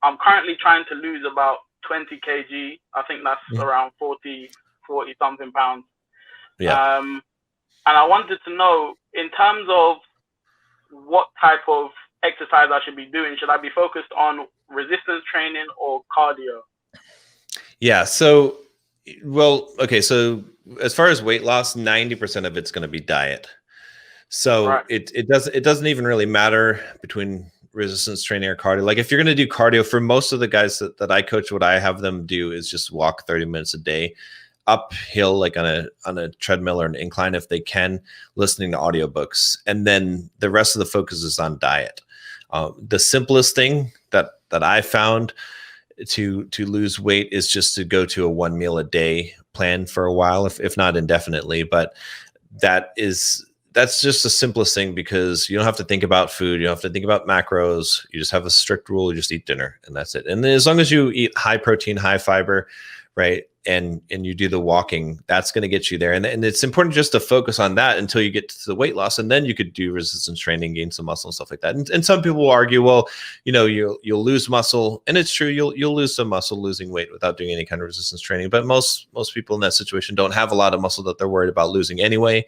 I'm currently trying to lose about 20 kg. I think that's around 40 something pounds. Yeah. And I wanted to know, in terms of what type of exercise I should be doing, should I be focused on resistance training or cardio? Yeah. So, well, okay. So as far as weight loss, 90% of it's going to be diet. So Right. it doesn't even really matter between resistance training or cardio. Like if you're going to do cardio, for most of the guys that I coach, what I have them do is just walk 30 minutes a day uphill, like on a treadmill or an incline if they can, listening to audiobooks. And then the rest of the focus is on diet. The simplest thing that I found to lose weight is just to go to a 1 meal a day plan for a while, if not indefinitely. But that's just the simplest thing, because you don't have to think about food. You don't have to think about macros. You just have a strict rule. You just eat dinner and that's it. And as long as you eat high protein, high fiber, right, and you do the walking, that's going to get you there. And it's important just to focus on that until you get to the weight loss. And then you could do resistance training, gain some muscle and stuff like that. And some people will argue, well, you'll lose muscle. And it's true, you'll lose some muscle losing weight without doing any kind of resistance training. But most people in that situation don't have a lot of muscle that they're worried about losing anyway.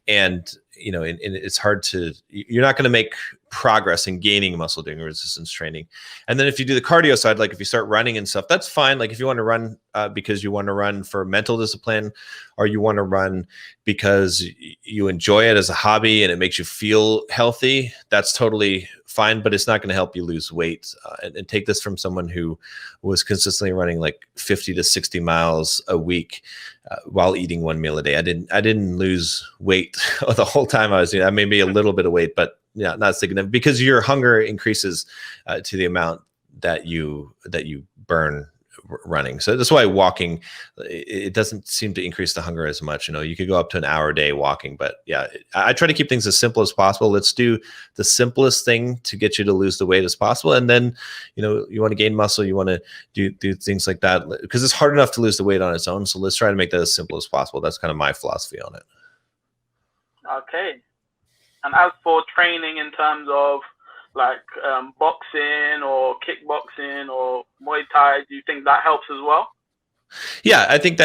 And and it's hard you're not going to make progress in gaining muscle doing resistance training. And then if you do the cardio side, like if you start running and stuff, that's fine. Like if you want to run because you want to run for mental discipline, or you want to run because you enjoy it as a hobby and it makes you feel healthy, that's totally fine, but it's not going to help you lose weight. And take this from someone who was consistently running like 50 to 60 miles a week while eating 1 meal a day. I didn't lose weight the whole time I was doing. I made maybe a little bit of weight, but yeah, not significant, because your hunger increases to the amount that you burn running. So that's why walking, it doesn't seem to increase the hunger as much. You could go up to an hour a day walking, but yeah, I try to keep things as simple as possible. Let's do the simplest thing to get you to lose the weight as possible. And then, you want to gain muscle, you want to do things like that, because it's hard enough to lose the weight on its own. So let's try to make that as simple as possible. That's kind of my philosophy on it. Okay. And as for training in terms of like boxing or kickboxing or Muay Thai, do you think that helps as well? Yeah, I think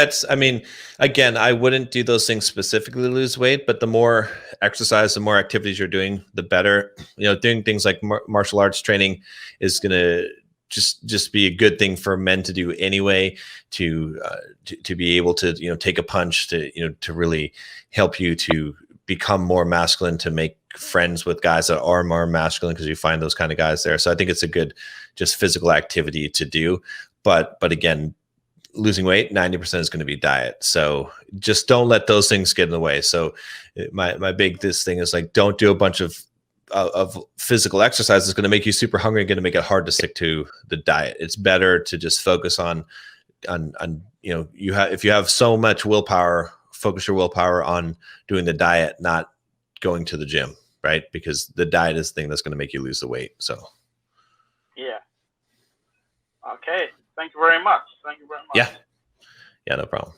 again, I wouldn't do those things specifically to lose weight, but the more exercise, the more activities you're doing, the better. Doing things like martial arts training is going to just be a good thing for men to do anyway, to be able to, take a punch, to really help you to become more masculine, to make friends with guys that are more masculine, because you find those kind of guys there. So I think it's a good just physical activity to do. But again, losing weight, 90% is going to be diet. So just don't let those things get in the way. So my big thing is like, don't do a bunch of physical exercise that's going to make you super hungry and going to make it hard to stick to the diet. It's better to just focus on if you have so much willpower, focus your willpower on doing the diet, not going to the gym, right? Because the diet is the thing that's going to make you lose the weight. So yeah. Okay. Thank you very much. Yeah, no problem.